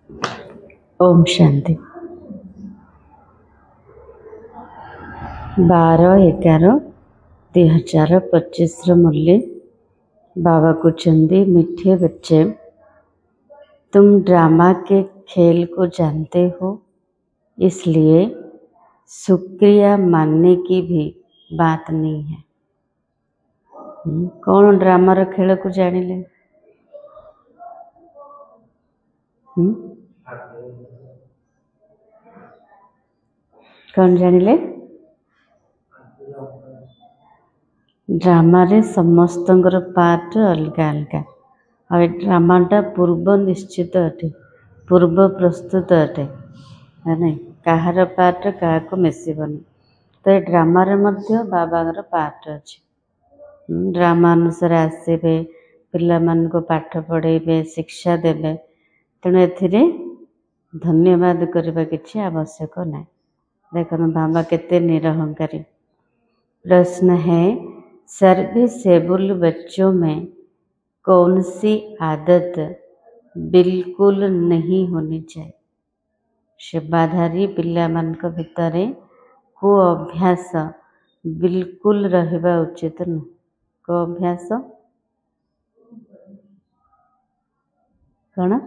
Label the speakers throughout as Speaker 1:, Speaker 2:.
Speaker 1: ओम शांति। 12/11/2025 मुरली। बाबा को चंदी मीठे बच्चे, तुम ड्रामा के खेल को जानते हो, इसलिए शुक्रिया मानने की भी बात नहीं है। कौन ड्रामार खेल को जानिले? कौन जानिले? ड्रामारे समस्तंकर पार्ट अलगा अलगा और ड्रामाटा पूर्व निश्चित अटे, पूर्व प्रस्तुत अटे है नहीं। कहार पार्ट क्या मिसबनी। तो ये ड्रामारे मध्य बाबार पार्ट अच्छे। ड्रामा अनुसार आसबे, पिला मान को पाठ पढ़ेबे, शिक्षा देबे। तेणु एथिरे धन्यवाद करबा किछि आवश्यक नहीं। देखो बाबा केते निरहंकारी। प्रश्न है, सर्विसेबल बच्चों में कौन सी आदत बिल्कुल नहीं होनी चाहिए? सेवाधारी पिला मान को भितरे को अभ्यास बिल्कुल रहिबा उचित न। को अभ्यास कौन?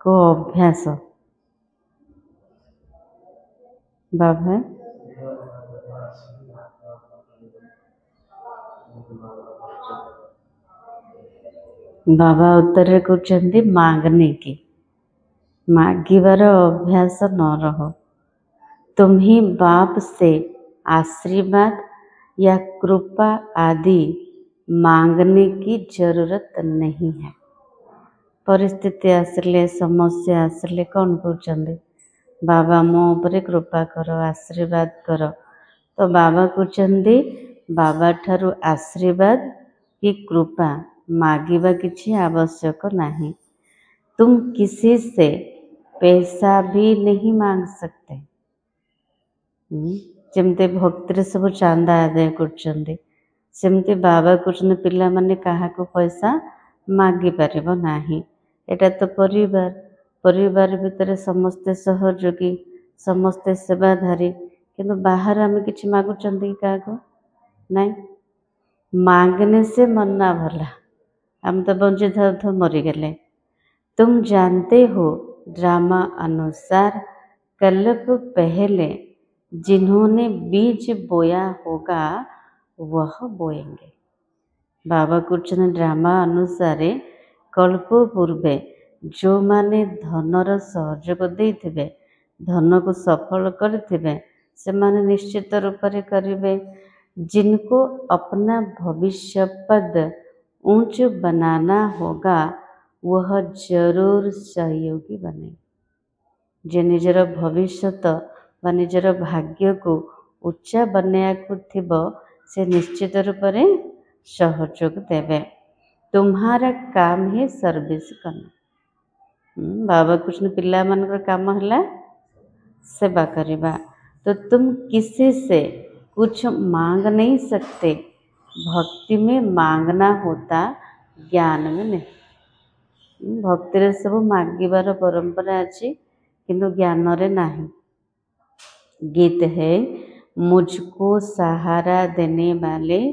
Speaker 1: को अभ्यास बाबा बाबा उत्तर कहते मांगने की, मागिबार अभ्यास न रहो। तुम ही बाप से आशीर्वाद या कृपा आदि मांगने की जरूरत नहीं है। परिस्थिति आसले, समस्या आसले कौन कहते बाबा मो उपरे कृपा करो, आशीर्वाद करो। तो बाबा कहते बाबा ठारू आशीर्वाद कि कृपा मागिबा किछि आवश्यक नहीं। तुम किसी से पैसा भी नहीं मांग सकते। जमते भक्ति सब चांदा आदाय करमती बाबा कहते पिला माने काहाको पैसा मागी पारिबो नाही। एटा तो परिवार, परिवार भितर समस्ते सहयोगी, समस्ते सेवाधारी, किंतु बाहर आम किछि मागुचंदी काहाको नहीं। मांगने से मरना भला, हम तो बंचे था मरीगले। तुम जानते हो ड्रामा अनुसार कल को पहले जिन्होंने बीज बोया होगा वह बोएंगे। बाबा कुछ ड्रामा अनुसार कल्प पूर्वे जो माने धनर सहयोग देथिबे, धन को सफल करथिबे, से माने निश्चित रूप से करिवे। जिनको अपना भविष्य पद ऊंच बनाना होगा वह जरूर सहयोगी बने। जे निजर भविष्यत व निजर भाग्य को उच्चा बनैया से निश्चित रूप से सहयोग देवे। तुम्हारा काम है सर्विस करना। बाबा कृष्ण पिला मान काम है सेवा करवा। तो तुम किसी से कुछ मांग नहीं सकते। भक्ति में मांगना होता, ज्ञान में नहीं। भक्ति रे सब मागिबार परंपरा अच्छी, किंतु ज्ञान रे नहीं। गीत है, मुझको सहारा देने वाले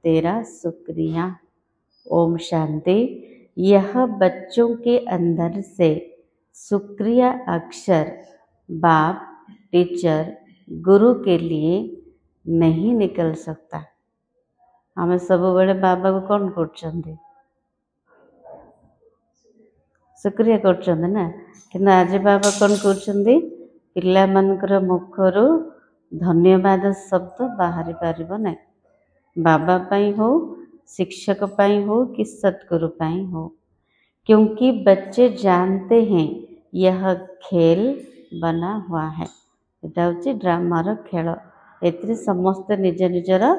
Speaker 1: तेरा शुक्रिया। ओम शांति। यह बच्चों के अंदर से शुक्रिया अक्षर बाप, टीचर, गुरु के लिए नहीं निकल सकता। हमें सब बड़े बाबा को कौन करछंदी? शुक्रिया करछंदी ना। कि आज बाबा कौन करछंदी? पिला मानकर मुखरू धन्यवाद शब्द बाहरी पारिबो नहीं। बाबा पाई हो, शिक्षक पाई हो कि सतगुरु पाई हो। क्योंकि बच्चे जानते हैं यह खेल बना हुआ है। एटा होची ड्रामार खेल। एथिरे समस्त निज निजर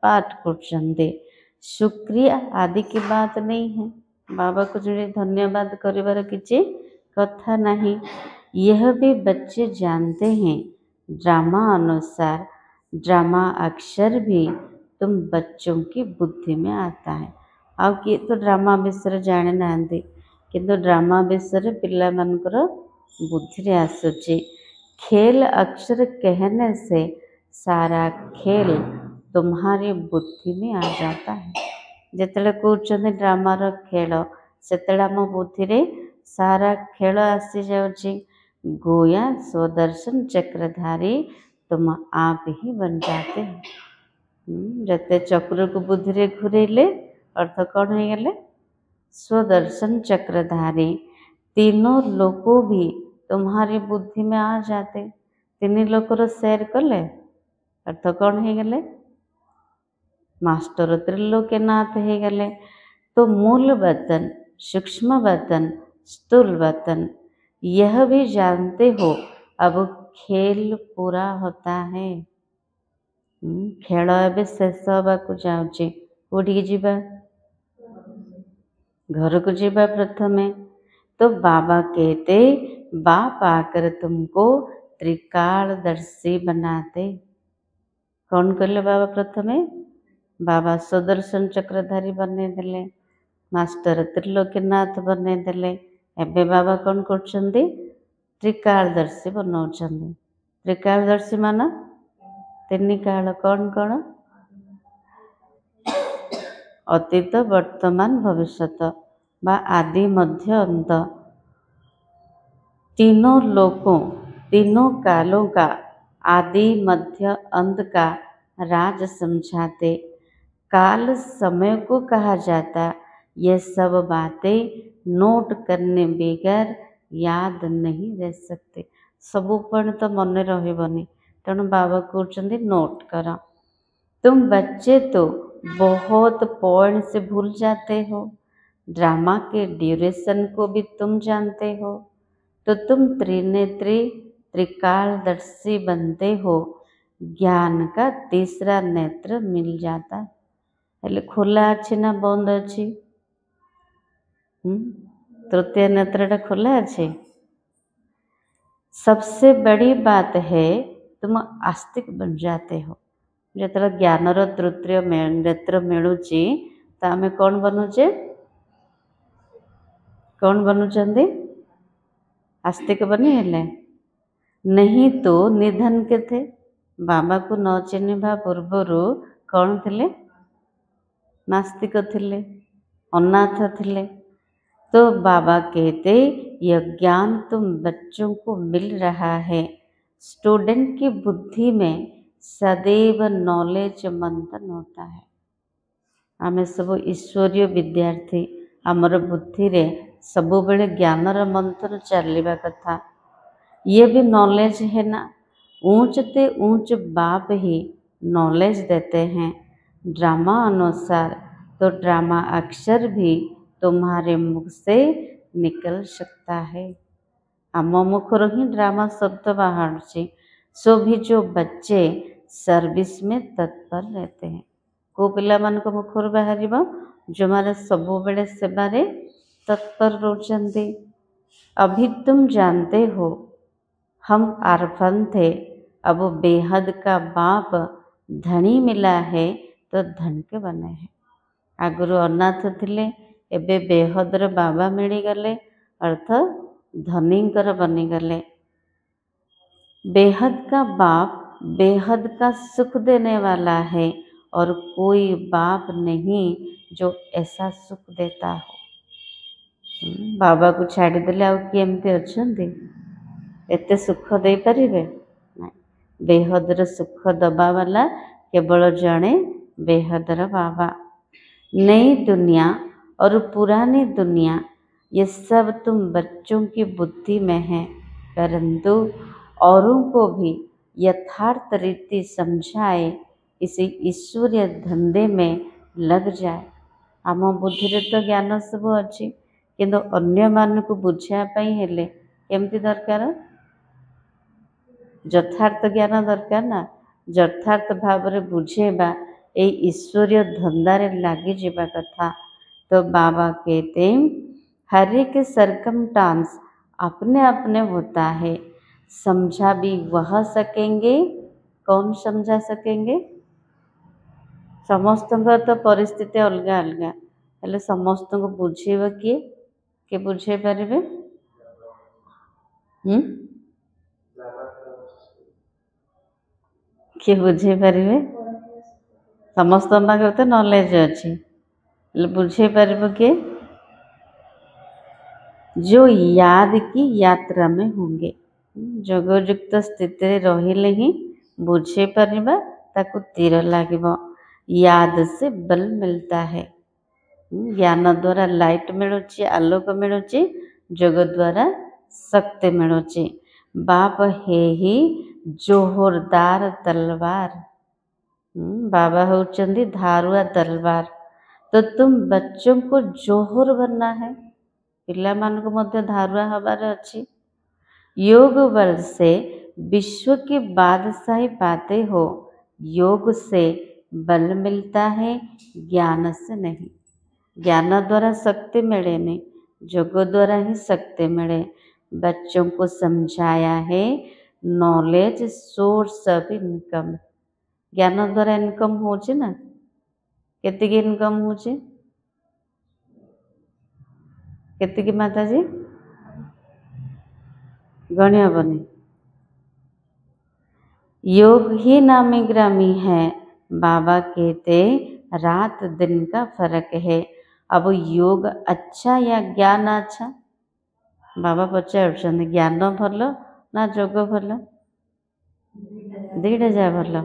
Speaker 1: पाठ करछंदी। शुक्रिया आदि की बात नहीं है। बाबा को जो धन्यवाद करिवार किछि कथा नहीं। यह भी बच्चे जानते हैं ड्रामा अनुसार ड्रामा अक्षर भी तुम बच्चों की बुद्धि में आता है। ଆଉ କିଏ ତ ଡ୍ରାମା ବିଷୟରେ ଜାଣି ନାହାନ୍ତି, କିନ୍ତୁ ଡ୍ରାମା ବିଷୟରେ ପିଲାମାନଙ୍କର ବୁଦ୍ଧିରେ ଆସୁଛି। ଖେल अक्षर कहने से सारा खेल तुम्हारी बुद्धि में आ जाता है। ଯେତେବେଳେ କହୁଛନ୍ତି ଡ୍ରାମାର ଖେଳ, ସେତେବେଳେ ଆମ ବୁଦ୍ଧିରେ ସାରା ଖେଳ ଆସିଯାଉଛି। ଗୋୟା स्वदर्शन चक्रधारी तुम आप ही बन जाते हो। ଯେତେ ଚକ୍ରକୁ ବୁଦ୍ଧିରେ ଘୁରେଇଲେ अर्थ कौन ହେଇଗଲେ? स्वदर्शन चक्रधारी। तीनों लोकों भी तुम्हारी बुद्धि में आ जाते। तीन लोकर शेयर कले अर्थ कौन ହେଇଗଲେ? मास्टर त्रिलोकीनाथ ହେଇଗଲେ। तो मूल वतन, सूक्ष्म वतन, स्थूल वतन यह भी जानते हो अब खेल पूरा होता है। खेल ଏବେ ଶେଷ ହେବାକୁ ଯାଉଛି। କୋଉଠିକି ଯିବା? ଘରକୁ ଯିବା ପ୍ରଥମେ। तो बाबा कहते बाप आकर तुमको त्रिकालदर्शी बनाते। कौन कहले बाबा प्रथमे? बाबा सुदर्शन चक्रधारी बनेदेले, मास्टर त्रिलोकीनाथ बनेदेले। एबे बाबा कौन करछन्ती? त्रिकालदर्शी बनाउछन्ती। त्रिकालदर्शी माना तीन काल कौन कौन? अतीत, वर्तमान, भविष्यत बा आदि मध्य अंत। तीनों लोकों, तीनों कालों का आदि मध्य अंत का राज समझाते। काल समय को कहा जाता। ये सब बातें नोट करने बगैर याद नहीं रह सकते। सबू पण तो मन रहबनी, तेणु बाबा कहते नोट कर। तुम बच्चे तो बहुत पॉइंट से भूल जाते हो। ड्रामा के ड्यूरेशन को भी तुम जानते हो, तो तुम त्रिनेत्री त्रिकालदर्शी बनते हो। ज्ञान का तीसरा नेत्र मिल जाता। हेले खोला अच्छी ना बंद अच्छी? तृतीय नेत्रटा खोला अच्छे। सबसे बड़ी बात है तुम आस्तिक बन जाते हो। जो ज्ञानर तृतीय नेत्र मिलूची तो आम कौन बनूचे? कौन बनुचंदी? आस्तिक बनी हेले। नहीं तो निधन के थे। बाबा को न चिन्हवा पूर्वरु कौन थिले? नास्तिक थिले, अनाथ थिले। तो बाबा कहते यह ज्ञान तुम बच्चों को मिल रहा है। स्टूडेंट की बुद्धि में सदैव नॉलेज मंथन होता है। आम सब ईश्वरीय विद्यार्थी, आमर बुद्धि रे सबु बेले ज्ञानर मंथन चलवा कथा। ये भी नॉलेज है ना। ऊंच ते ऊंच बाप ही नॉलेज देते हैं। ड्रामा अनुसार तो ड्रामा अक्षर भी तुम्हारे मुख से निकल सकता है। आम मुखर ही ड्रामा शब्द बाहर सो भी जो बच्चे सर्विस में तत्पर रहते हैं। को पिला मान को मुखर बाहर जो मारे सबु बेले सेवारे तत्पर रोचंदी। अभी तुम जानते हो हम आरफन थे, अब बेहद का बाप धनी मिला है तो धन के बने हैं। आगुरु अनाथ थिले, एबे बेहदर बाबा मिलीगले, अर्थ धनीकर बनीगले। बेहद का बाप बेहद का सुख देने वाला है और कोई बाप नहीं जो ऐसा सुख देता हो। बाबा को छाड़देले आउ कि एमती अच्छे एते सुख दे पारिबे? बेहदर सुख दबा वाला केवल जड़े बेहदर बाबा। नई दुनिया और पुरानी दुनिया ये सब तुम बच्चों की बुद्धि में है, परंतु औरों को भी यथार्थ रीति समझाए इसी ईश्वरीय धंधे में लग जाए। आम बुद्धि रे तो ज्ञान सब अच्छी, किंतु अन्य मान को बुझापी हेले केमती दरकार? यथार्थ ज्ञान दरकार ना। यथार्थ भाव में बुझेबा ये ईश्वरीय धंदारे लगी जावा कथा। तो बाबा कहते हर एक सरकमस्टांस अपने अपने होता है। समझा भी वह सकेंगे। कौन समझा सकेंगे? समस्त तो परिस्थिति अलग अलग, हेले समस्तଙ୍କୁ बुझेइबा किए बुझेइ पारिबे? किए बुझेइ पारिबे? समस्तଙ୍କ पाखरे तो नॉलेज अछि, हेले बुझेइ पारिबो किए? जो याद की यात्रा में होंगे। जोगयुक्त स्थिति रे रहिले ही बुझे परिबा, ताकू तीर लागिबो। याद से बल मिलता है। ज्ञान द्वारा लाइट मिलुची, आलोक मिलुची, जोग द्वारा शक्ति मिलुची। बाप है ही जोहरदार तलवार। बाबा होचंदी धारुआ तलवार। तो तुम बच्चों को जोहर बनना है, पिला मान को मध्य धारुआ हबार अच्छी। योग बल से विश्व की बादशाही पाते हो। योग से बल मिलता है, ज्ञान से नहीं। ज्ञान द्वारा शक्ति मिले नहीं, योग द्वारा ही शक्ति मिले। बच्चों को समझाया है नॉलेज सोर्स ऑफ इनकम। ज्ञान द्वारा इनकम होचे ना, केतिक इनकम होचे? केतिकी माताजी गणी हेबनी। योग ही नामी ग्रामी है। बाबा कहते रात दिन का फर्क है। अब योग अच्छा या ज्ञान अच्छा? बाबा पचार ज्ञान भल ना जोग भल? दीटा जा भल,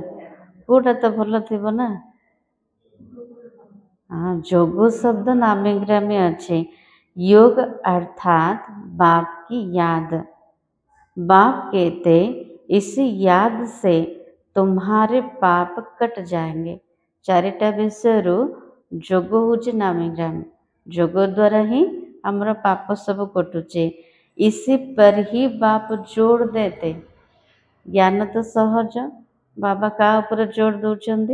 Speaker 1: कोटा तो भल थी ना। हाँ, जोग शब्द नामी ग्रामी अच्छे। योग अर्थात बाप की याद। बाप कहते इस याद से तुम्हारे पाप कट जाएंगे। चारिटा विषय जोग होची नामी ग्रामी। जोग द्वारा ही हमारा पाप सब कटुचे। इसी पर ही बाप जोड़ देते। ज्ञान तो सहज, बाबा का ऊपर जोड़ दौरान?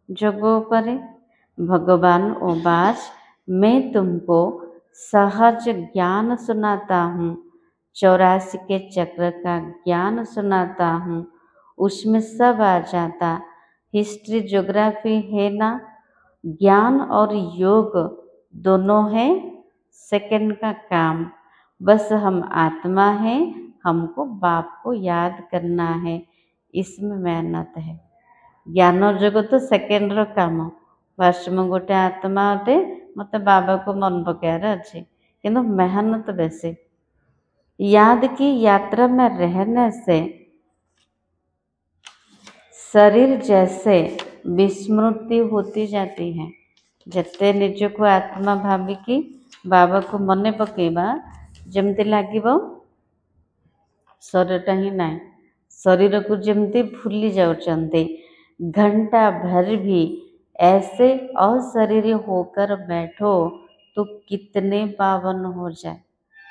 Speaker 1: जोग उपरे। भगवान उवाच मैं तुमको सहज ज्ञान सुनाता हूँ, 84 के चक्र का ज्ञान सुनाता हूँ, उसमें सब आ जाता। हिस्ट्री ज्योग्राफी है ना। ज्ञान और योग दोनों है सेकंड का काम। बस हम आत्मा है, हमको बाप को याद करना है, इसमें मेहनत है। ज्ञान और योग तो सेकेंड रो काम। फर्स्ट में गोटे आत्मा अटे, मत बाबा को मन पकायर अच्छे, किंतु मेहनत बेसी। याद की यात्रा में रहने से शरीर जैसे विस्मृति होती जाती है। जते निज को आत्मा भाविकी बाबा को मने पकेबा, जमती लागिबो शरीरटा ही नहीं, शरीर को जमती भूली जाउचंते। घंटा भर भी ऐसे अशरीरी होकर बैठो तो कितने पावन हो जाए।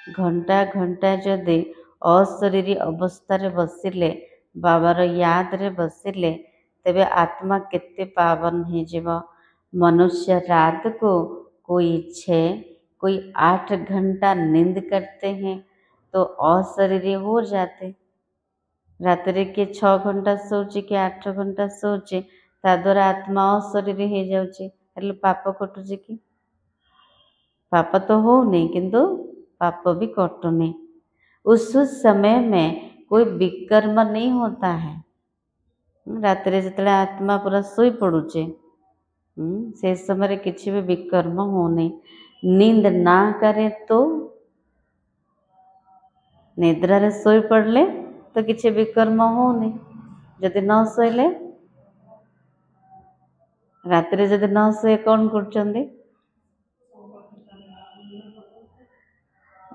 Speaker 1: घंटा घंटा जदि अशरीरी अवस्था बसिले, बाबार याद रे बसिले, तेबे आत्मा केते पावन हो जीव। मनुष्य रात को कोई 6 कोई 8 घंटा नींद करते हैं तो अशरीरी हो जाते। रात्रि के 6 घंटा सोचे कि 8 घंटा सोचे, ता द्वारा आत्मा अशरीरी हो जाउची, हेले पाप कटुची कि? पाप तो हो नहीं, किंतु पाप भी कटुनी। उस समय में कोई विकर्म नहीं होता है। रात्रि जितने आत्मा पूरा सोई पड़ुचे, से समय किसी भी विकर्म होने। नींद ना करे तो निद्रा रे सोई पड़ले तो किसी विकर्म होने। जदि न सोइले, रात्रि जदि न सोए कौन करचंदी?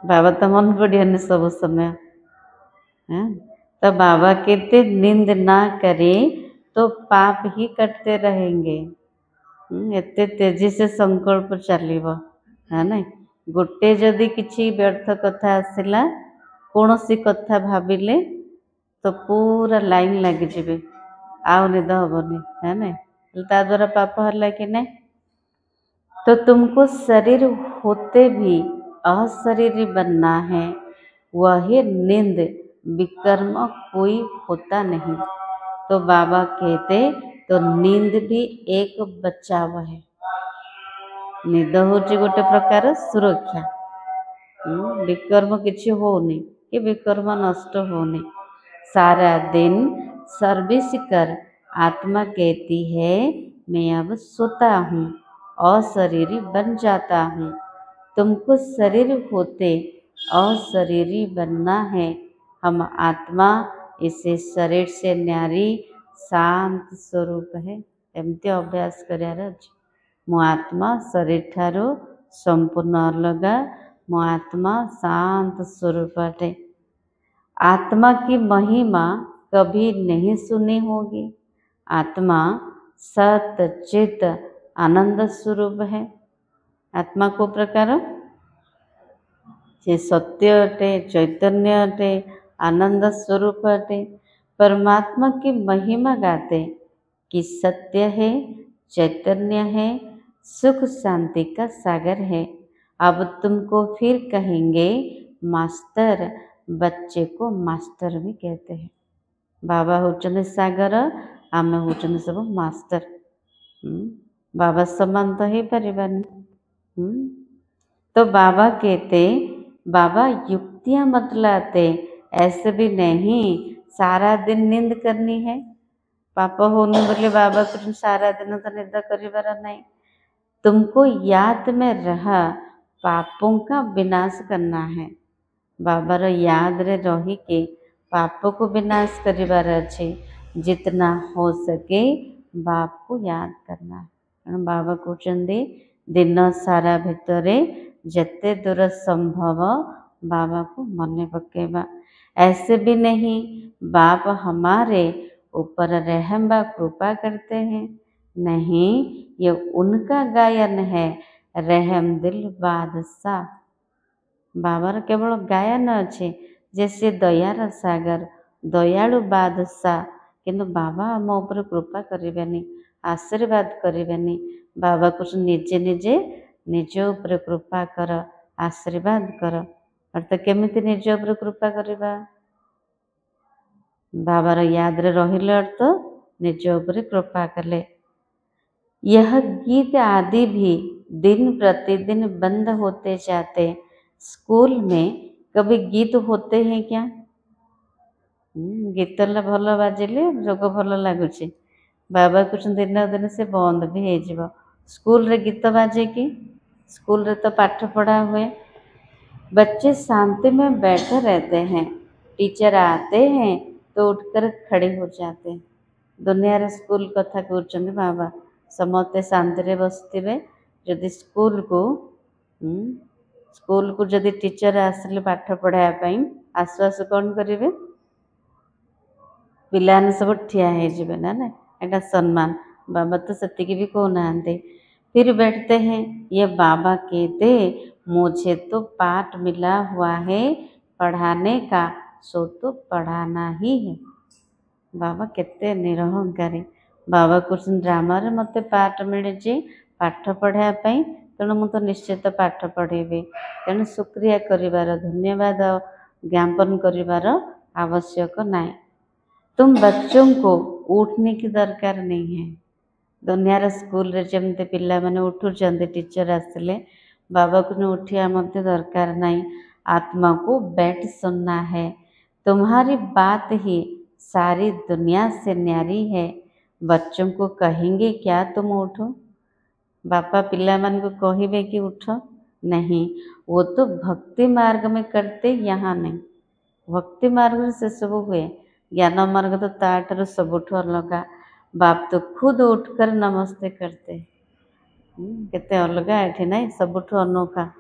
Speaker 1: बाबा तो मन पड़ियानी सब समय। तो बाबा कहते नींद ना करे तो पाप ही कटते रहेंगे। एते तेजी से संकल्प चलिबो है ना। गोटे जदि किछि व्यर्थ कथा आसिला, कौनसी कथा भाविले तो पूरा लाइन लगी जिबे, आउ निद हबनी है ना। ता द्वारा पाप हला कि नहीं? तो तुमको शरीर होते भी अशरीरी बनना है। वही नींद विकर्म कोई होता नहीं। तो बाबा कहते तो नींद भी एक बचाव है। निद होची गोटे प्रकार सुरक्षा। विकर्म किसी होनी कि विकर्म नष्ट होनी। सारा दिन सर्विस कर आत्मा कहती है मैं अब सोता हूँ, अशरीरी बन जाता हूँ। तुमको शरीर होते अशरीरी बनना है। हम आत्मा इसे शरीर से न्यारी शांत स्वरूप है। एमती अभ्यास करार अछि। मो आत्मा शरीर ठारो संपूर्ण अलगा। मो आत्मा शांत स्वरूप अटे। आत्मा की महिमा कभी नहीं सुनी होगी। आत्मा सत चित आनंद स्वरूप है। आत्मा को प्रकार से सत्य अटे, चैतन्य अटे, आनंद स्वरूप अटे। परमात्मा की महिमा गाते कि सत्य है, चैतन्य है, सुख शांति का सागर है। अब तुमको फिर कहेंगे मास्टर। बच्चे को मास्टर भी कहते हैं। बाबा होचंदे सागर, आमे होचंदे सब मास्टर। बाबा समान तो ही परिवानी। तो बाबा कहते बाबा युक्तियां मत लाते, ऐसे भी नहीं सारा दिन नींद करनी है। पाप होने बोले बाबा कुछ सारा दिन तो निंदा करिबार नहीं। तुमको याद में रहा पापों का विनाश करना है। बाबार याद रे रही के पाप को विनाश करिबार अच्छे। जितना हो सके बाप को याद करना है। बाबा कहते दिन सारा भितरे जते दूर संभव बाबा को मन पकेबा। ऐसे भी नहीं बाप हमारे ऊपर रहम व कृपा करते हैं। नहीं, ये उनका गायन है रहम दिल बादशाह। बाबार केवल गायन अच्छे जैसे दयार सागर, दयालु बादशाह। किंतु बाबा आम उपर कृपा करेनि, आशीर्वाद करेनि। बाबा कुछ निजे निजे निज उपर कृपा कर, आशीर्वाद कर। अर्थात केमिति निज उपर कृपा करवा? बाबार याद रे रहिले अर्थ निज उपर कृपा कले। यह गीत आदि भी दिन प्रतिदिन बंद होते जाते। स्कूल में कभी गीत होते हैं क्या? गीत भल बाजिले जोग भल लगुच। बाबा कुछ दिन दिन से बंद भी हो। स्कूल रे गीत बाजे कि? स्कूल रे तो पाठ पढ़ा हुए। बच्चे शांति में बैठे रहते हैं। टीचर आते हैं तो उठकर खड़े हो जाते हैं। दुनिया रे स्कूल कथा कहते बाबा समस्ते शांति रे बसते। जदि स्कूल को जदि टीचर आसिले पाठ पढ़ाई आसु आसु कौन करेंगे? पिलाने सब ठिया हो ना ना, एटा सम्मान। बाबा तो सेतिकी भी कहना। फिर बैठते हैं। ये बाबा कहते मुझे तो पाठ मिला हुआ है पढ़ाने का, सो तो पढ़ाना ही है। बाबा केते निरहंकारी। बाबा कुछ ड्रामा रे मते पाठ मिले पाठ पढ़ाई, तेणु मु तो निश्चित पाठ पढ़ेबी। तेणु शुक्रिया करिवार, धन्यवाद ज्ञापन करिवार आवश्यक नहीं। तुम बच्चों को उठने की दरकार नहीं है। दुनिया स्कूल रे जमते पिला माने उठुचंदे, टीचर आसिले बाबा को उठिया मध्य दरकार नहीं। आत्मा को बैठ सुनना है। तुम्हारी बात ही सारी दुनिया से न्यारी है। बच्चों को कहेंगे क्या तुम उठो? बापा पिला मान को कहिबे कि उठ? नहीं, वो तो भक्ति मार्ग में करते, यहाँ नहीं। भक्ति मार्ग से सब हुए। ज्ञान मार्ग तो ताठर सबुठ अलगा। बाप तो खुद उठकर नमस्ते करते। केते अलगा एठी नहीं, सबुठ अनोखा।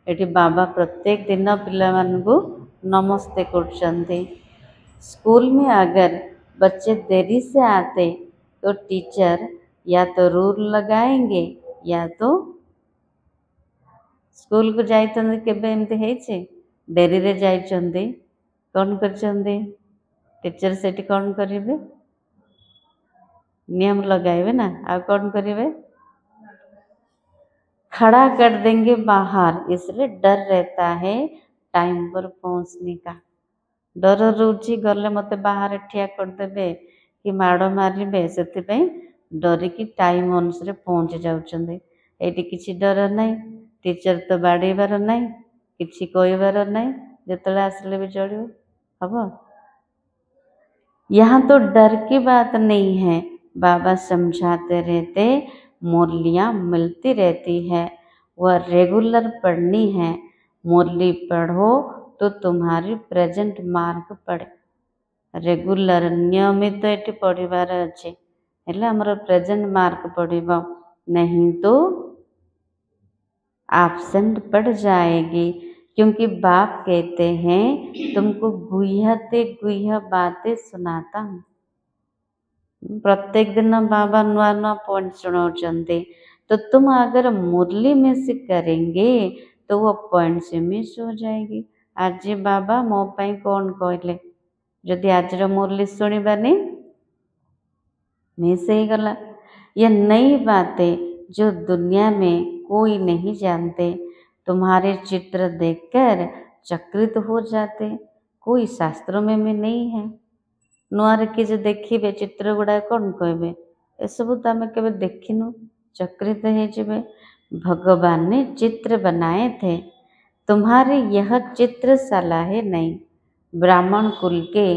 Speaker 1: एठी बाबा प्रत्येक दिन पिला मान को नमस्ते करछंती। स्कूल में अगर बच्चे देरी से आते तो टीचर या तो रूल लगाएंगे या तो स्कूल को जाइछंदे केबे एमती हेछि डेरी रे जाइछंदे कौन करछंदे टीचर सेठी कौन करिवे नियम लगाइबे ना आ कौन करिवे खड़ा कर देंगे बाहर। इसलिए डर रहता है टाइम पर पहुंचने का। डर रोची गले मते बाहर ठिया कर देबे कि माड़ मारिबे, सेति डरिकी टाइम अनुसार पहुँची जाउछंदे। एटी किसी डर नहीं, टीचर तो बाड़ेबार नहीं, किसी कहबार नहीं, जिते आसिले भी चलो हम। यहाँ तो डर की बात नहीं है, बाबा समझाते रहते, मुरलियाँ मिलती रहती है, वह रेगुलर पढ़नी है। मुरली पढ़ो तो तुम्हारी प्रेजेंट मार्क पड़े। रेगुलर नियमित एटी पढ़वार अच्छे हेले हमर प्रेजेंट मार्क पड़िबो, नहीं तो एब्सेंट पड़ जाएगी। क्योंकि बाप कहते हैं तुमको गुह्यते गुह्य बातें सुनाता हूँ। प्रत्येक दिन बाबा नुआ नुआ पॉइंट सुनाउचंदे, तो तुम अगर मुरली मिस करेंगे तो वो पॉइंट से मिस हो जाएगी। आज बाबा मो पाई कौन कहले, जदि आज मुरली शुणबानी मिस हो गला। ये नई बातें जो दुनिया में कोई नहीं जानते, तुम्हारे चित्र देखकर चकित हो जाते। कोई शास्त्रों में भी नहीं है। नुआरे किए देखिए चित्र गुड़ा कौन कहे, एसबू तो आम के देखिनु, चकित हो। भगवान ने चित्र बनाए थे, तुम्हारे यह चित्र सलाह नहीं। ब्राह्मण कुल के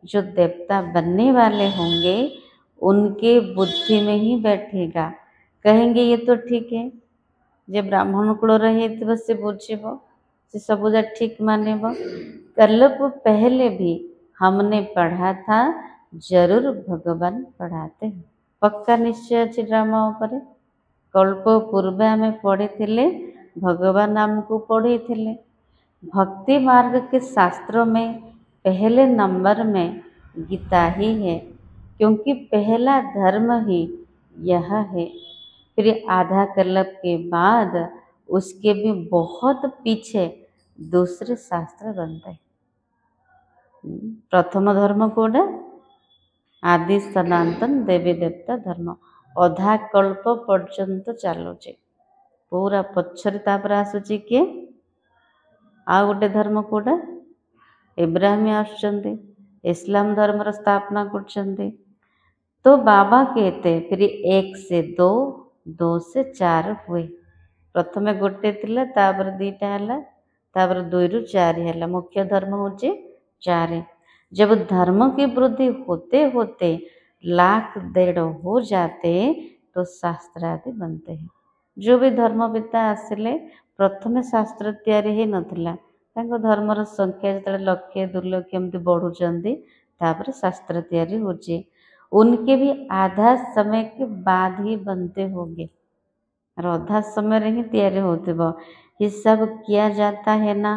Speaker 1: जो देवता बनने वाले होंगे उनके बुद्धि में ही बैठेगा। कहेंगे ये तो ठीक है, जे ब्राह्मण कुल रही से बुझब, से सबूजा ठीक मानब। कल्प पहले भी हमने पढ़ा था, जरूर भगवान पढ़ाते हैं। पक्का निश्चय अच्छे ड्रामा उपरे। कल्प पूर्वे आम पढ़ी थे, भगवान आमको पढ़ी थे। भक्ति मार्ग के शास्त्रों में पहले नंबर में गीता ही है, क्योंकि पहला धर्म ही यह है। फिर आधा कल्प के बाद उसके भी बहुत पीछे दूसरे शास्त्र बनते हैं। प्रथम धर्म कोड़ा आदि सनातन देवी देवता धर्म अधा कल्प पर्यंत चलुचे, पूरा पछरे तापर आसुची किए आ गोटे धर्म कोड़ा इब्राहिम आसुचंदी, इस्लाम धर्म स्थापना करछंदी। तो बाबा कहते फिर 1 से 2, 2 से 4 हुए। प्रथमे गोटे थिला, तापर 2टा हैला, तापर 2 रु 4 हैला। मुख्य धर्म होचे 4। जब धर्म की वृद्धि होते होते 1,00,000 1,50,000 हो जाते तो शास्त्र आदि बनते हैं। जो भी धर्मपिता आसिले प्रथमे शास्त्र तैयारी ही नथिला, तांको धर्मर संख्या जिते 1,00,000 2,00,000 एमती बढ़ुचंदी, तापर शास्त्र तैयारी होची। उनके भी आधा समय के बाद ही बनते होंगे और आधा समय ही तैयारी होते। ये सब किया जाता है ना।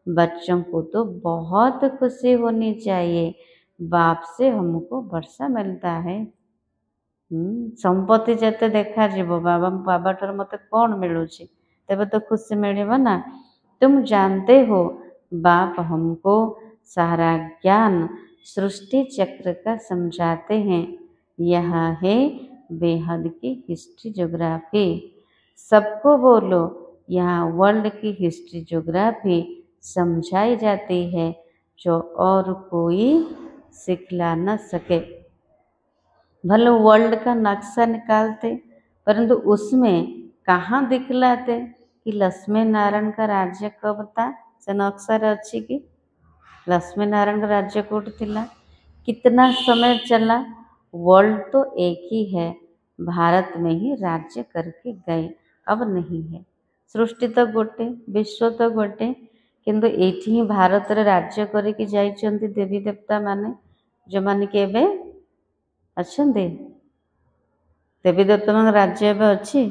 Speaker 1: बच्चों को तो बहुत खुशी होनी चाहिए, बाप से हमको वर्षा मिलता है। संपत्ति जते देखा जीवो बाबा बाबा ठार मते कौन मिलुची, तबे तो खुशी मिलिबो ना। तुम जानते हो बाप हमको सारा ज्ञान सृष्टि चक्र का समझाते हैं। यह है बेहद की हिस्ट्री ज्योग्राफी। सबको बोलो, यहाँ वर्ल्ड की हिस्ट्री ज्योग्राफी समझाई जाती है, जो और कोई सिखला न सके। भले वर्ल्ड का नक्शा निकालते, परंतु उसमें कहाँ दिखलाते कि लक्ष्मी नारायण का राज्य कब था, से नक्शा अच्छी कि लक्ष्मी नारायण का राज्य कोट थिला, कितना समय चला। वर्ल्ड तो एक ही है, भारत में ही राज्य करके गए, अब नहीं है। सृष्टि तो गोटे, विश्व तो गोटे, किंतु एठी ही भारत रे राज्य करके जाइछंती देवी देवता माने, जो माने के एबे अछंती देवी देवता मान राज्य एबे अछि,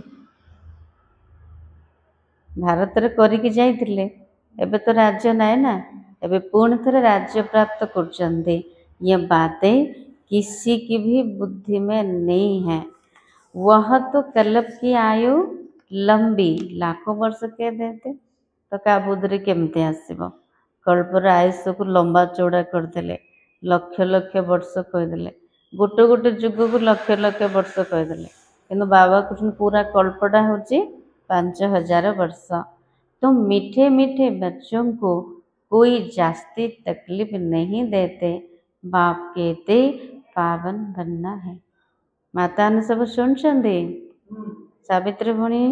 Speaker 1: भारत रे करके जाइथिले, एबे तो राज्य नाय ना, एबे पूर्ण थरे राज्य प्राप्त करचंती। ये बातें किसी की भी बुद्धि में नहीं है। वह तो कल्प की आयु लंबी लाखों वर्ष के देते, तो क्या बुद्धि केमती आसब। कल्पर आयुष को लंबा चौड़ा करदे, लक्ष लक्ष वर्ष कहीदे, गोटे गोटे जुग को लक्ष लक्ष वर्ष कहीदे, कि बाबा कृष्ण पूरा कल्पटा हूँ 5,000 वर्ष। तो मीठे मीठे बच्चों को कोई जास्ती तकलीफ नहीं देते। बाप कहते पावन बनना है। माता ने सब सुन सावित्री भणी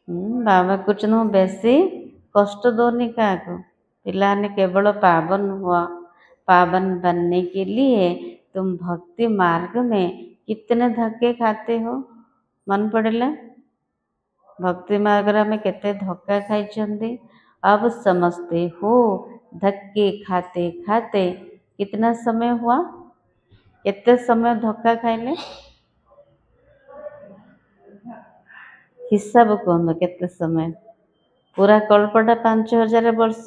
Speaker 1: बाबा कुछ नु बेसी कष्ट दोनी काको। पिलाने केवल पावन हुआ। पावन बनने के लिए तुम भक्ति मार्ग में कितने धक्के खाते हो मन पड़ेला। भक्ति मार्ग में केते धक्का खाई। अब समझते हो धक्के खाते खाते कितना समय हुआ, केते समय धक्का खाइले हिसाब कहूँ केते समय। पूरा कल्पटा 5000 वर्ष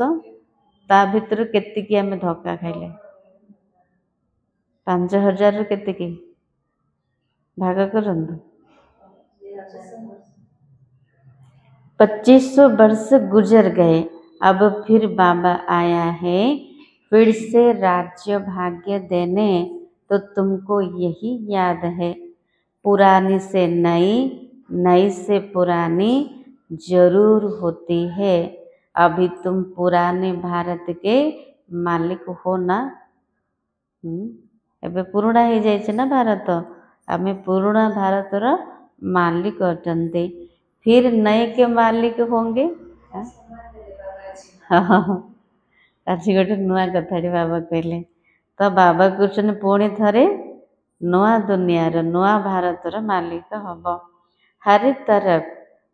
Speaker 1: ता भितर केतिकी आमे धक्का खाइले 5000 केतिकी भाग करंतु। 2500 वर्ष गुजर गए। अब फिर बाबा आया है फिर से राज्य भाग्य देने, तो तुमको यही याद है पुरानी से नई, नई से पुरानी जरूर होती है। अभी तुम पुराने भारत के मालिक हो ना। एबे पुराना हो जाइए ना भारत, आमे पुराना भारतर मालिक अटंते। फिर नए के मालिक होंगे। आज गोटे नुआ कथाटी बाबा कहले। तो बाबा कृष्ण पुणी थरे नुआ दुनियार नुआ भारतर मालिक हब। हर तरफ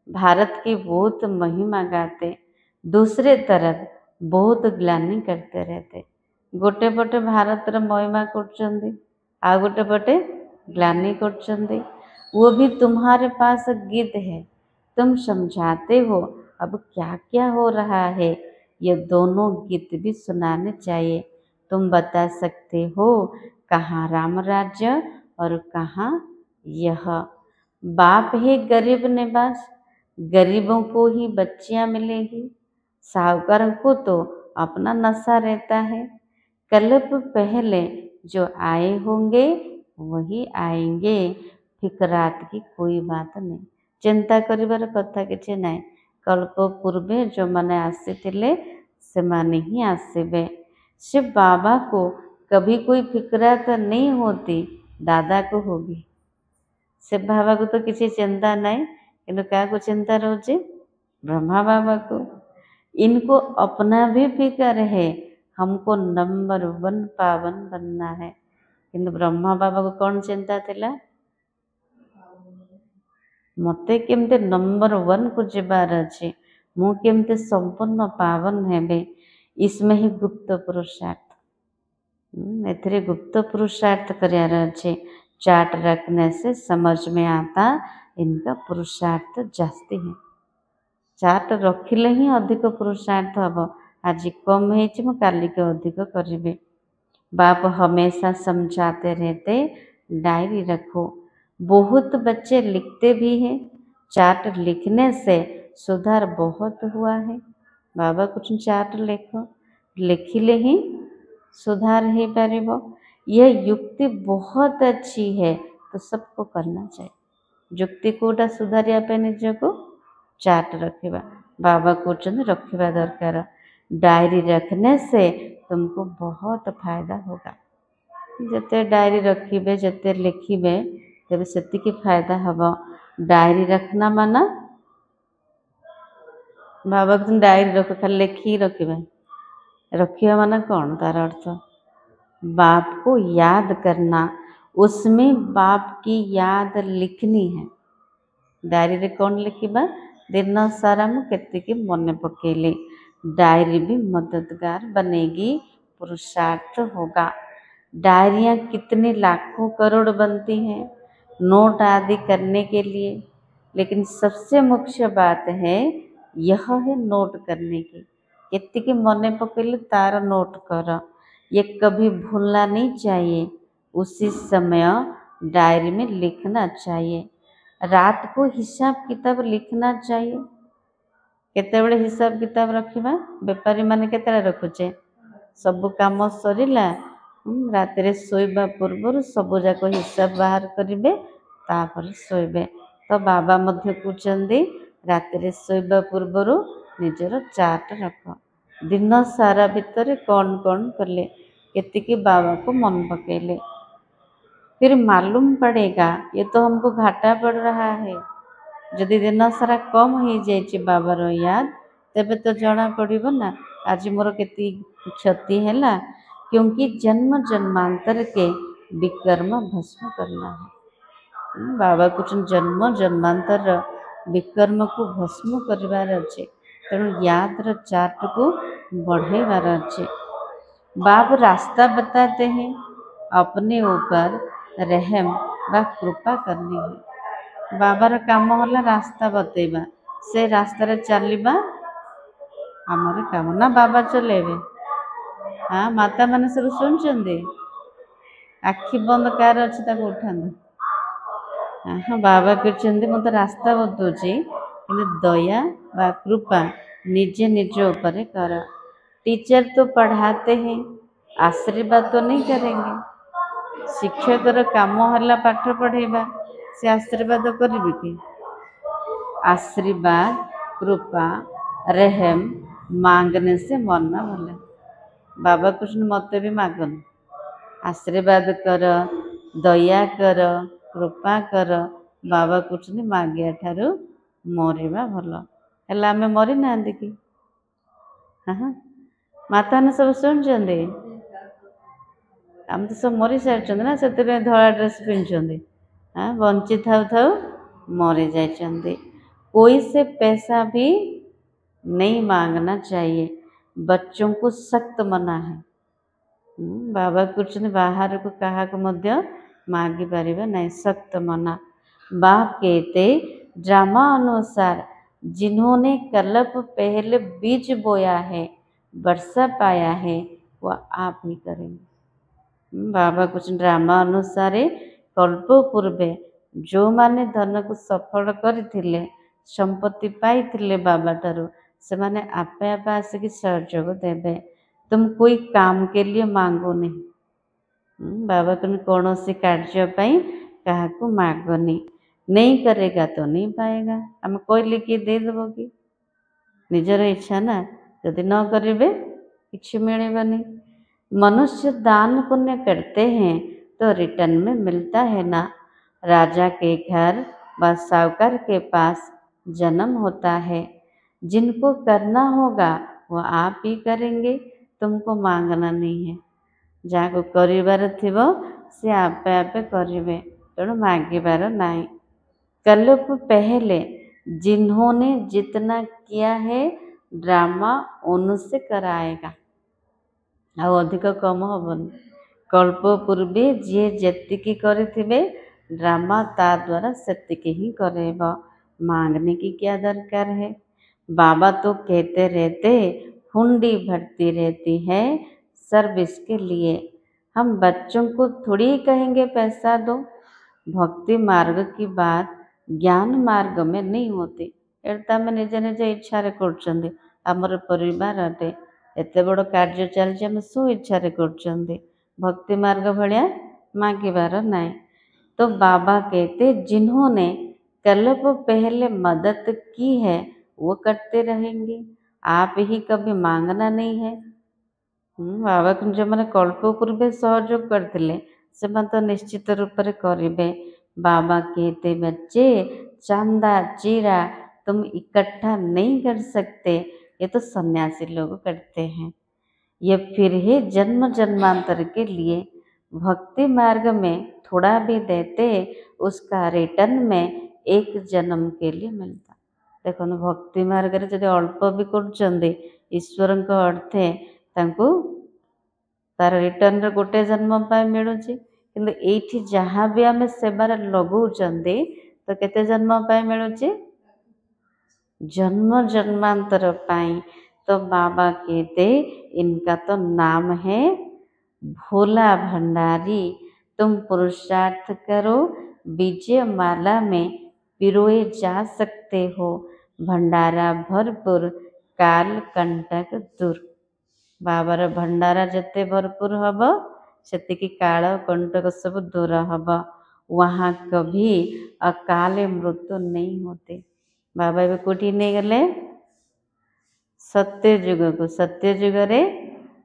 Speaker 1: भारत की बहुत महिमा गाते, दूसरे तरफ बहुत ग्लानि करते रहते। गोटे पटे भारतर महिमा करचंदी, आ गोटे पटे ग्लानि करचंदी। वो भी तुम्हारे पास गीत है, तुम समझाते हो अब क्या क्या हो रहा है। ये दोनों गीत भी सुनाने चाहिए। तुम बता सकते हो कहाँ राम राज्य और कहाँ यह। बाप है गरीब निवास, गरीबों को ही बच्चियाँ मिलेगी। साहूकार को तो अपना नशा रहता है। कल्प पहले जो आए होंगे वही आएंगे। फिकरात की कोई बात नहीं, चिंता करिबार कथा किछि नहीं। कल्प पूर्वे जो माने आसीथिले से माने ही आसीबे। से बाबा को कभी कोई फिकरात नहीं होती, दादा को होगी। से बाबा को तो किसी चिंता नहीं, किंतु क्या को चिंता रोचे ब्रह्मा बाबा को। इनको अपना भी फिक्र है, हमको नंबर 1 पावन बनना है। किंतु ब्रह्मा बाबा को कौन चिंता थिला, मते केमते नंबर 1 को जीवार अच्छे, मु केमते संपूर्ण पावन हेबे। इसमें ही गुप्त पुरुषार्थ, एथरे गुप्त पुरुषार्थ करार अच्छे। चार्ट रखने से समझ में आता इनका पुरुषार्थ जास्ती है। चार्ट रखिले ही अधिक पुरुषार्थ हम। आज कम है काली के अधिक करेंगे। बाप हमेशा समझाते रहते डायरी रखो। बहुत बच्चे लिखते भी हैं, चार्ट लिखने से सुधार बहुत हुआ है। बाबा कुछ चार्ट लिखो, लिखिले ही सुधार हो पारिबो। यह युक्ति बहुत अच्छी है, तो सबको करना चाहिए। युक्ति कोटा सुधारिया पे निज को चार्ट रखिबा। बाबा कहते रखिबा दरकार। डायरी रखने से तुमको बहुत फायदा होगा। जिते डायरी रखिबे जिते लिखिबे तेरे सेतिकी फायदा हबो। डायरी रखना माना बाबा तुम डायरी रख खाली लिखी रखिबा। रखिबा माना कौन तार अर्थ, बाप को याद करना, उसमें बाप की याद लिखनी है। डायरी रे कौन लिखिबा, दिन सारा मु केतिकी मन पकेले। डायरी भी मददगार बनेगी, पुरुषार्थ होगा। डायरियाँ कितने लाखों करोड़ बनती हैं नोट आदि करने के लिए, लेकिन सबसे मुख्य बात है यह है नोट करने की। केतिकी मन पकेले तार नोट कर, ये कभी भूलना नहीं चाहिए। उसी समय डायरी में लिखना चाहिए। रात को हिसाब किताब लिखना चाहिए। केते बड़े हिसाब किताब रखिबा, बेपारी माने केते रखुचे, सब काम सरिला रात रे सोइबा पूर्व सब जाक हिसाब बाहर करिवे, तापर सोइबे। तो बाबा मध्य कहते रात रे सोइबा पूर्व निजर चार्ट रख। दिन सारा भितर कौन कौन कले, केतिकी बाबा को मन पकेले, फिर मालूम पड़ेगा। ये तो हमको घाटा पड़ रहा है, जदि दिन सारा कम हो जाइए बाबार याद तेबे तो जना पड़ो ना आज मोर केती क्षति है, क्योंकि जन्म जन्मांतर के विकर्म भस्म करना है। बाबा कुछ जन्म जन्मांतर विकर्म को भस्म करार अच्छे, तेणु याद चार्ट को बढ़ेबार अच्छे। बाप रास्ता बताते हैं, अपने ऊपर रहम व कृपा करनी है। बाबार काम है रास्ता बतेबा, से रास्तार चलवा आमर काम ना बाबा चलेबे। हाँ माता मैंने सब शुणुंट आखि बंद कार अच्छी उठा। हाँ बाबा कहते मत रास्ता बताऊँगी कि दया व कृपा निजे निज ऊपर कर। टीचर तो पढ़ाते हैं, आशीर्वाद तो नहीं करेंगे। शिक्षकर काम है पाठ पढ़ेबा, से आशीर्वाद करेंगे कि? आशीर्वाद कृपा रहम मांगने से मरना भला। बाबा कृष्ण मत भी मांगन, आशीर्वाद कर, दया कर, कृपा कर। बाबा कृष्ण मागिया ठारू मरवा भल है। आम मरी ना कि? हाँ माता ने सब शुणुंट आम तो सब मरी सारी ना, से धला ड्रेस पिंधुंट। हाँ बंची थाऊ थाऊ मरी जाइए। कोई से पैसा भी नहीं मांगना चाहिए, बच्चों को सख्त मना है। बाबा कृष्ण बाहर को कहा को मध्य मांगी पारिबा नहीं, सख्त मना। बाप कहते ड्रामा अनुसार जिन्होंने कल्प पहले बीज बोया है, वर्षा पाया है, वह आप ही करेंगे। बाबा कृष्ण ड्रामा अनुसार कल्प पूर्वे जो माने धन को सफल करथिले, संपत्ति पाइथिले बाबा ठारू, से माने आपे आपे आसिक सहयोग देवे। तुम कोई काम के लिए मांगो नहीं। बाबा तुम कौन सी कार्य क्या मांगनी, नहीं करेगा तो नहीं पाएगा। आम कहले किए देदेव कि? निजर इच्छा ना, यदि न करेंगे किसी मिलेगा। मनुष्य दान पुण्य करते हैं तो रिटर्न में मिलता है ना। राजा के घर व साहूकार के पास जन्म होता है। जिनको करना होगा वो आप ही करेंगे, तुमको मांगना नहीं है। जहाँ कर सी आपे आपे करेंगे, तेणु मांगबार नहीं। कल्प पहले जिन्होंने जितना किया है ड्रामा उनसे कराएगा, आ अधिक कम हेनी। कल्प पूर्वे जी जेतिकी करेथिबे ड्रामा ता द्वारा सेतिकी ही करेब। मांगने की क्या दरकार है? बाबा तो कहते रहते हुंडी भरती रहती है सर्विस के लिए। हम बच्चों को थोड़ी कहेंगे पैसा दो। भक्ति मार्ग की बात ज्ञान मार्ग में नहीं होती। एटा आम निजे निजे इच्छा कर आमर परिवार अटे, एत बड़ कार्य चलती आम सो इच्छा कर भक्ति मार्ग भाया मांगबार ना। तो बाबा कहते जिन्होंने कल्प पहले मदद की है वो करते रहेंगे, आप ही कभी मांगना नहीं है। बाबा जो मैंने कल्प पूर्वे सहयोग करते से तो निश्चित रूप से करेंगे। बाबा कहते बच्चे चांदा चीरा तुम इकट्ठा नहीं कर सकते, ये तो सन्यासी लोग करते हैं। ये फिर ही जन्म जन्मांतर के लिए भक्ति मार्ग में थोड़ा भी देते, उसका रिटर्न में एक जन्म के लिए मिलता। देखो भक्ति मार्ग में जब अल्प भी कर ईश्वर अर्थे तार रिटर्न गोटे जन्म मिलूँ, किंतु एठी जहाँ भी आम सेवार लगौंटे तो केते जन्म मिलूँ? जन्म जन्मांतर पाई। तो बाबा कहते इनका तो नाम है भोला भंडारी। तुम पुरुषार्थ करो, विजय माला में पिरोए जा सकते हो। भंडारा भरपूर, काल कंटक दूर। बाबार भंडारा जिते भरपूर हम से काल कंटक सब दूर हम। वहाँ कभी अकाल मृत्यु नहीं होते। बाबा भी कोठी नहीं गले सत्य युग को। सत्य युग रे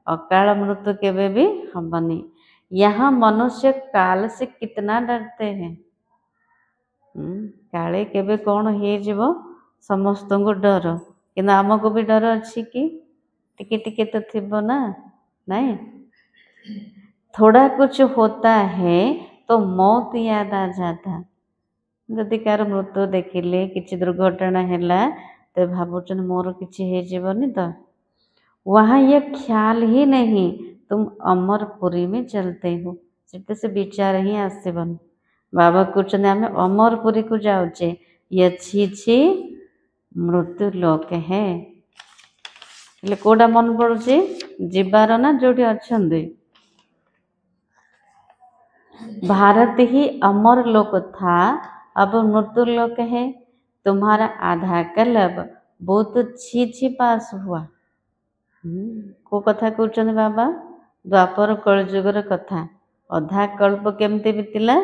Speaker 1: अकाल मृत्यु केवे भी हबनी। यहाँ मनुष्य काल से कितना डरते हैं। କାଳେ କେବେ କ'ଣ ହେଇଯିବ ସମସ୍ତଙ୍କୁ ଡର, କିନ୍ତୁ ଆମକୁ ବି ଡର ଅଛି କି? ଟିକେ ଟିକେ ତ ଥିବ ନା, नहीं? थोड़ा कुछ होता है तो मौत याद आ जाता। ଯଦି କାହାର ମୃତ୍ୟୁ ଦେଖିଲେ କିଛି ଦୁର୍ଘଟଣା ହେଲା ତ ଭାବୁଛନ୍ତି ମୋର କିଛି ହେଇଯିବନି ତ। वहाँ ये ख्याल ही नहीं तुम अमरपुरी में चलते हो, ସେଟା ସେ ବିଚାର ହିଁ ଆସିବନି। ବାବା କହୁଛନ୍ତି ଆମେ ଅମରପୁରୀକୁ ଯାଉଛେ, ଇଏ ଛି ଛି ମୃତ୍ୟୁ ଲୋକ ହେ। ହେଲେ କୋଉଟା ମନେ ପଡୁଛି, ଯିବାର ନା ଯୋଉଠି ଅଛନ୍ତି? भारत ही अमर लोक था, अब मृत्यु लोक है। तुम्हारा आधा कल्प बहुत छी पास हुआ। को कथा कहते बाबा? द्वापर कलयुगर कथा। अधा कल्प केमती बीतिला?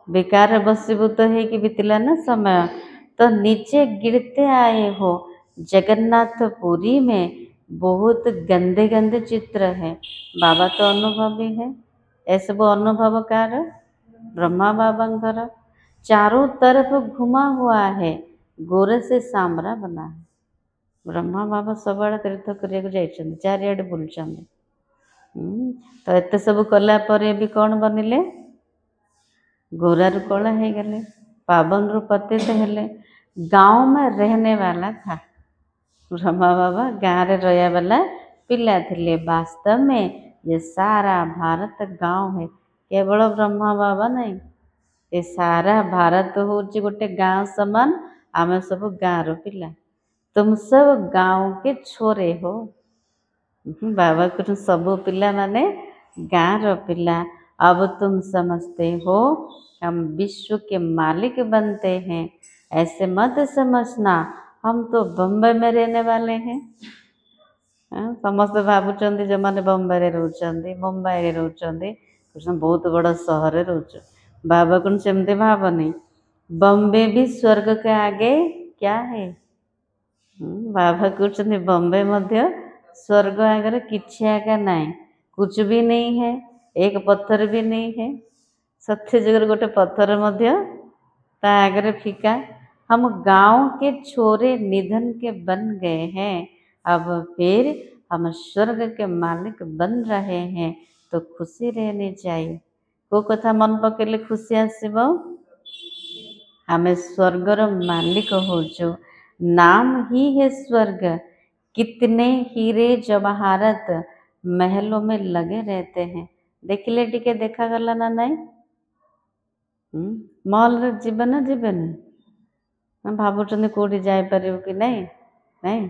Speaker 1: बेकार बसीभूत है बीतिला ना समय। तो नीचे गिरते आए हो जगन्नाथपुरी में बहुत गंदे गंदे चित्र है। बाबा तो अनुभवी है। ऐसे वो अनुभव कार ब्रह्मा बाबांकर चारों तरफ घुमा हुआ है, गोरे से सांबरा बना है। ब्रह्मा बाबा सब आड़े तीर्थ करने जाइछन्ति, चारिआडे बुलुछन्ति। तो एते सब कला परे भी कौन बनिले? गोरारू कला है गले, पावन रू पतित हेले। गांव में रहने वाला था ब्रह्मा बाबा, गाँव रे रहया वाला पिला थिले। वास्तव में ये सारा भारत गांव है, केवल ब्रह्मा बाबा नहीं, ये सारा भारत होची गोटे गांव समान। आमे सब गाँव रो पिला, तुम सब गांव के छोरे हो। बाबा को सब पिला माने गाँव रो पिला। अब तुम समझते हो हम विश्व के मालिक बनते हैं, ऐसे मत समझना हम तो बम्बई में रहने वाले हैं। समस्त भावुंट जो मैंने बम्बई रोचंदी, मुंबई रोचंदी, बहुत बड़ा सहर रोच। बाबा को सेमती भावनी, बम्बे भी स्वर्ग के आगे क्या है? बाबा कहते बम्बे मध्य स्वर्ग आगे किसी आगे नहीं, कुछ भी नहीं है, एक पत्थर भी नहीं है। सत्य जगह गोटे पत्थर मध्य ता आगे फीका। हम गांव के छोरे निधन के बन गए हैं, अब फिर हम स्वर्ग के मालिक बन रहे हैं, तो खुशी रहनी चाहिए। को कथा मन पकेले खुशी आसब? आमे स्वर्गर मालिक होचु, नाम ही है स्वर्ग। कितने हीरे जवाहरत महलों में लगे रहते हैं। देखिले टिके देखा गला ना नहीं? मॉल रे जीवन ना जीवन भावुं कौटी जापर कि नहीं? नहीं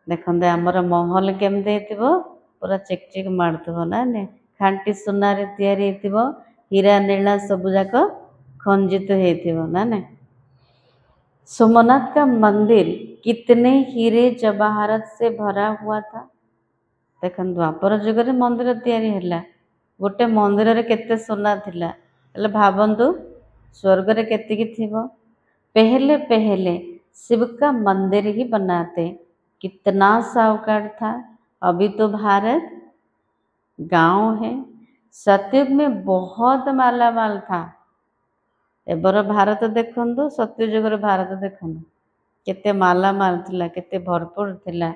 Speaker 1: देखते आमर महल केमती पूरा चिकचिक मारथो ना, नहीं खांटी सुनारे तैयारी हीरा नीला सब जाक खंजित हो ना। नहीं सोमनाथ का मंदिर कितने हीरे जवाहरत से भरा हुआ था। देख द्वापर जुग मंदिर तैयारी है, गोटे मंदिर रे केते सोना थिला, हेले भावंतु स्वर्ग रे केतिकी थिबो। पहले पहले शिव का मंदिर ही बनाते, कितना साहूकार था। अभी तो भारत गांव है। सतयुग में बहुत माला माल था। एबर भारत देखंतु, सत्ययुग रे भारत देखंतु केते माला माल थिला, केते भरपूर थिला।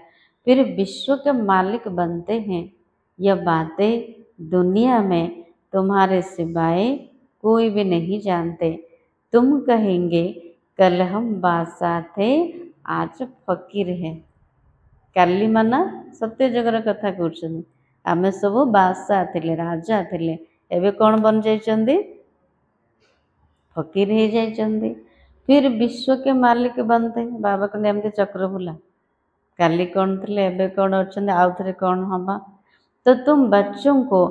Speaker 1: फिर विश्व के मालिक बनते हैं, यह बातें दुनिया में तुम्हारे सिवाय कोई भी नहीं जानते। तुम कहेंगे कल हम बादशाह थे, आज फकीर है। काली माना सत्य जगर कथा कहते, आमे सब बादशाह थिले, राजा थिले, एबे कौन बन जाइछन्ति? फकीर हो जाइछन्ति। फिर विश्व के मालिक बनते हैं। बाबा को एमती चक्र बुला, काली कौन थे, एबे कौन अच्छे, आउ थे कौन हवा। तो तुम बच्चों को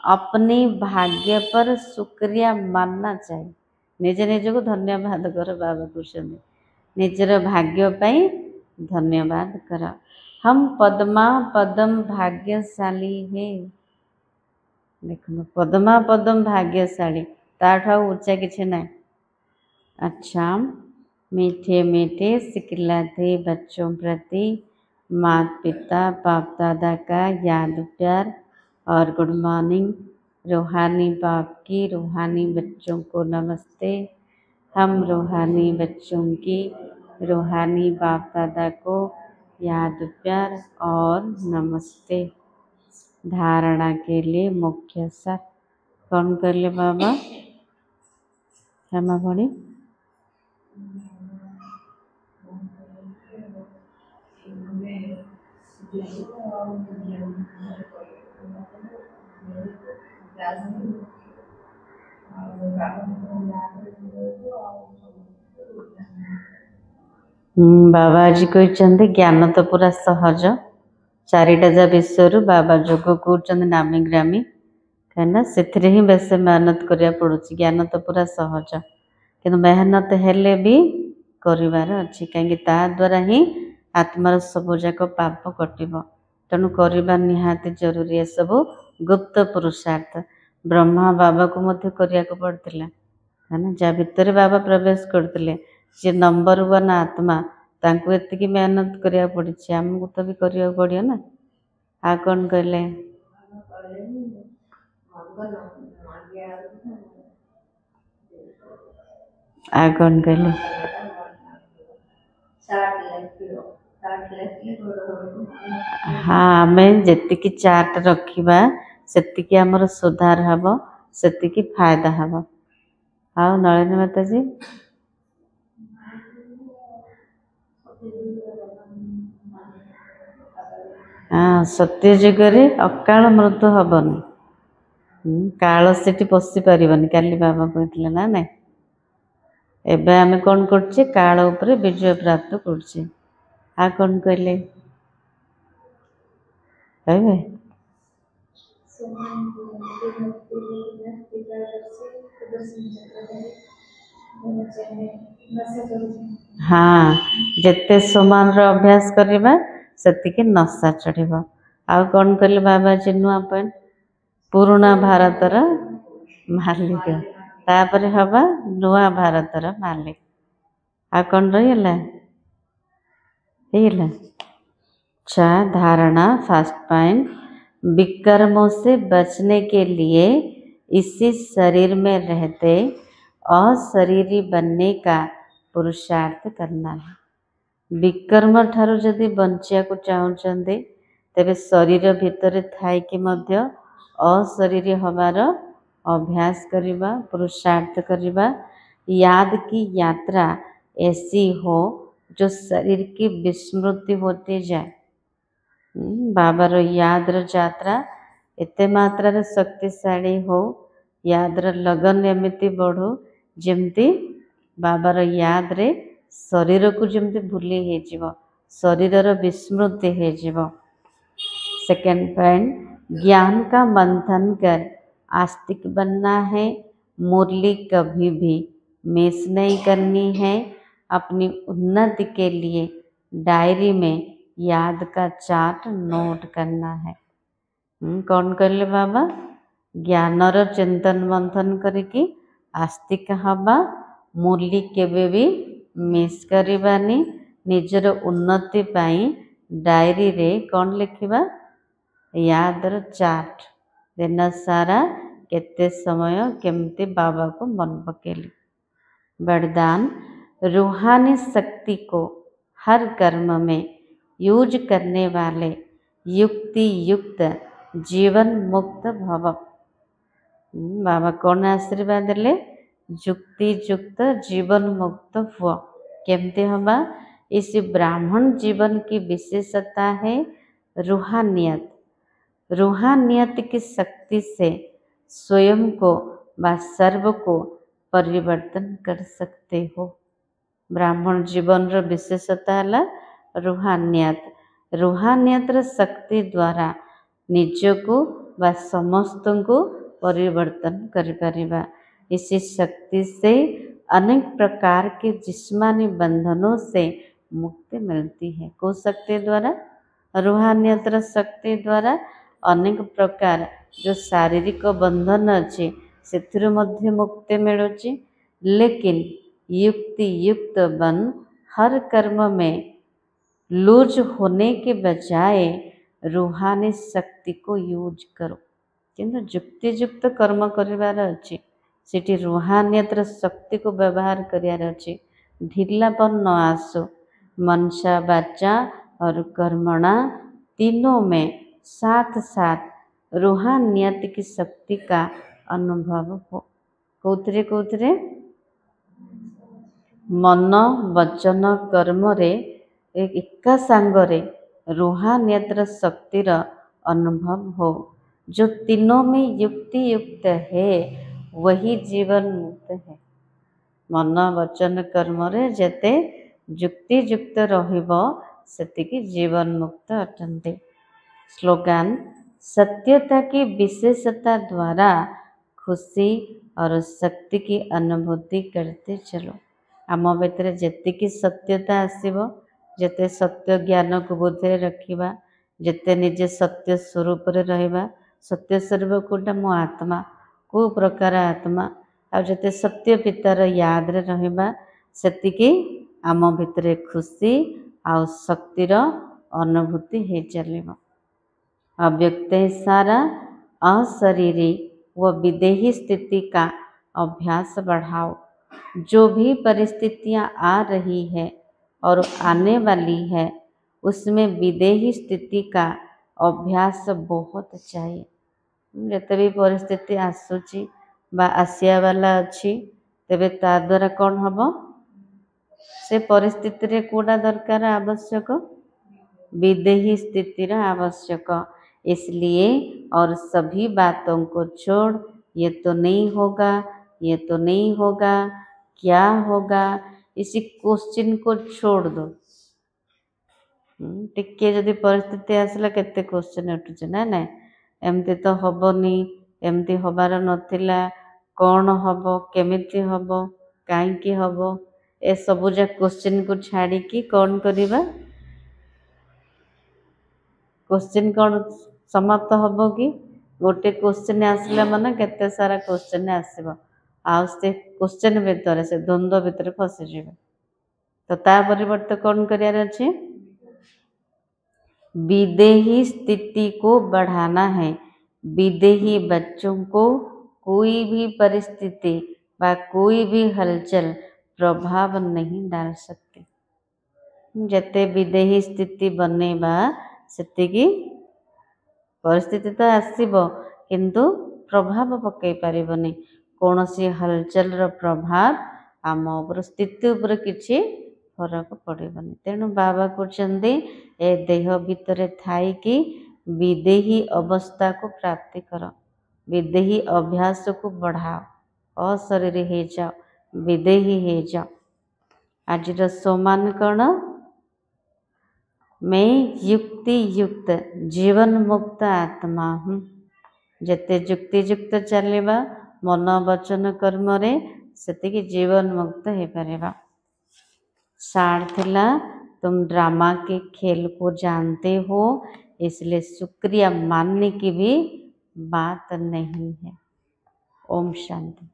Speaker 1: अपने भाग्य पर शुक्रिया मानना चाहिए। निज निज को धन्यवाद कर। बाबा कहते निजर भाग्य पाई धन्यवाद कर। हम पद्मा पदम भाग्यशाली है। देखो पद्मा पदम भाग्यशाली, ताठा ऊंचा किसी ना। अच्छा, मीठे मीठे सिखलाते बच्चों प्रति माता पिता बाप दादा का याद प्यार और गुड मॉर्निंग। रूहानी बाप की रूहानी बच्चों को नमस्ते। हम रूहानी बच्चों की रूहानी बाप दादा को याद प्यार और नमस्ते। धारणा के लिए मुख्य सार कौन कर ले बाबा? हेमा भणी बाबा आज कहते ज्ञान तो पूरा सहज चारिटा जा विषय बाबा जोग कहते नामी ग्रामी कहीं से ही बेस मेहनत करा पड़ुची। ज्ञान तो पूरा सहज कि मेहनत हेले भी करार अच्छी कहीं द्वारा ही आत्मार सब जाक पाप कटिब तेणु करवा निहाती जरूरी। ये सब गुप्त पुरुषार्थ ब्रह्मा बाबा को मध्य करिया को पड़ता है ना। जहाँ भितर बाबा प्रवेश करते जे नंबर 1 आत्मा तांको एतिकी मेहनत करिया पड़ी आमको तो भी करिया पड़ियो ना। आ कौन कहले आ कौन कहले हाँ आम जी चार्ट रखा से आमर सुधार हम से फायदा हम। हाँ नलिनी माता जी हाँ सत्य जुगरे अकाल मृत्यु हेनी काल से पशि पारन काली बाबा कहते ना ना एबे आमे कौन करछे काल उपरे विजय प्राप्त करछे। आ कौन कहले कहबे हाँ जिते समान अभ्यास करवा से नशा चढ़। आ कौन कहले बाबा जी नुआ पॉइंट पुराना भारतर मालिक तापर हवा नुआ भारतर मालिक। आ कौन रहीगला अच्छा धारणा फर्स्ट पॉइंट विकर्मों से बचने के लिए इसी शरीर में रहते अशरीरी बनने का पुरुषार्थ करना है। विकर्म ठारू जदि बंचिया को चाहते तेबे शरीर भितर थाई कि मध्य अशरीरी हबार अभ्यास करवा पुरुषार्थ करवा। याद की यात्रा ऐसी हो जो शरीर की विस्मृति होती जाए। बाबार यादर यात्रा एते मात्रा शक्तिशाली हो यादर लगन एमती बढ़ो जमती बाबार याद रे शरीर को जमती भूली हो शरीर विस्मृति हो। सेकेंड पॉइंट ज्ञान का मंथन कर आस्तिक बनना है। मुरली कभी भी मिस नहीं करनी है। अपनी उन्नति के लिए डायरी में याद का चार्ट नोट करना है। कौन कहले बाबा ज्ञानर चिंतन मंथन करके आस्तिक हवा मुरली केबे भी मिस करवानी। निजर उन्नति पाई डायरी रे कौन लिखिबा यादर चार्ट दिन सारा केते समय केमती बाबा को मन पकेली। वरदान रूहानी शक्ति को हर कर्म में यूज करने वाले युक्ति युक्त जीवन मुक्त भव। बाबा कौन आशीर्वाद ले युक्ति युक्त जीवन मुक्त हुआ केमती हवा। इस ब्राह्मण जीवन की विशेषता है रूहानियत। रूहानियत की शक्ति से स्वयं को व सर्व को परिवर्तन कर सकते हो। ब्राह्मण जीवन रो विशेषता है रूहानियत। रूहानियत शक्ति द्वारा निजको व समस्त को परिवर्तन कर। इसी शक्ति से अनेक प्रकार के जिस्मानी बंधनों से मुक्ति मिलती है। को शक्ति द्वारा रूहानियत शक्ति द्वारा अनेक प्रकार जो शारीरिक बंधन अच्छे से मुक्ति मिलुची। लेकिन युक्ति युक्त बन हर कर्म में लूज होने के बजाय रूहानी शक्ति को यूज करो। किंतु जुक्तियुक्त कर्म करिवार अछि सेठी रूहानियतर शक्ति को व्यवहार करियार अछि ढीलापन न आसो मनसा वाचा और कर्मणा तीनों में साथ साथ रूहानियत की शक्ति का अनुभव हो कौतरे कौतरे मन वचन कर्म रे एका सांगरे रूहानियतर शक्तिर अनुभव हो जो तीनों में युक्ति युक्त है वही जीवन मुक्त है मन वचन कर्म रे जेते युक्ति युक्त रहिबो सेतिकी जीवन मुक्त अटंते स्लोगन सत्यता की विशेषता द्वारा खुशी और शक्ति की अनुभूति करते चलो आम भितर जेतिकी सत्यता आसीबो जेते सत्य ज्ञान को बुद्धि रखिबा जेते निजे सत्य स्वरूप रे रहिबा सत्य स्वरूप कोटा मो आत्मा को प्रकार आत्मा आ जेते सत्य पितार याद रे रहिबा सेतिकी आम भितर खुशी आ शक्तिर अनुभूति हे चलिबो अव्यक्त सारा अशरीरी व विदेही स्थिति का अभ्यास बढ़ाओ जो भी परिस्थितियां आ रही है और आने वाली है उसमें विदेही स्थिति का अभ्यास बहुत चाहिए जते भी परिस्थिति आसुची बा आसिया वाला अच्छी तेबे ता द्वारा कौन हबो से परिस्थिति रे कोडा दरकार आवश्यक विदेही स्थिति रा आवश्यक इसलिए और सभी बातों को छोड़ ये तो नहीं होगा ये तो नहीं होगा क्या होगा इसी क्वेश्चन को छोड़ दो टिके जदि परिस्थिति आसला केते क्वेश्चन उठुचे ना ना एमती तो हबनी एमती हबार नथिला कौन हबो केमिति हबो काईकी हबो ए सबु जा क्वेश्चन को छाड़ी की कौन करिबा क्वेश्चन कौन समाप्त हबो कि गोटे क्वेश्चन आसला माने केते सारा क्वेश्चन आसीबो आ से क्वेश्चन भितर से द्वंद्व भितर फसी जिवे तो ता परिवर्तन कौन करियार अछि विदेही स्थिति को बढ़ाना है विदेही बच्चों को कोई भी परिस्थिति व कोई भी हलचल प्रभाव नहीं डाल सकती जते विदेही स्थिति बनेबा सेतिकी परिस्थिति तो आसीबो किंतु प्रभाव पकई पारिबनी कौनसी हलचल रो प्रभाव आम उपर स्थिति उपर किछि फरक पड़ेबनी तेणु बाबा कहते ए देह भितर थाई कि विदेही अवस्था को प्राप्ति कर विदेही अभ्यास को बढ़ाओ अशरीर हो जाओ विदेही हो जाओ आज सोमान कौन मैं युक्ति युक्त जीवन मुक्त आत्मा हूँ जेते युक्ति युक्त चलवा मन वचन कर्म रे सेतिकी जीवन मुक्त हो पारिबा सार थिला तुम ड्रामा के खेल को जानते हो इसलिए शुक्रिया मानने की भी बात नहीं है ओम शांति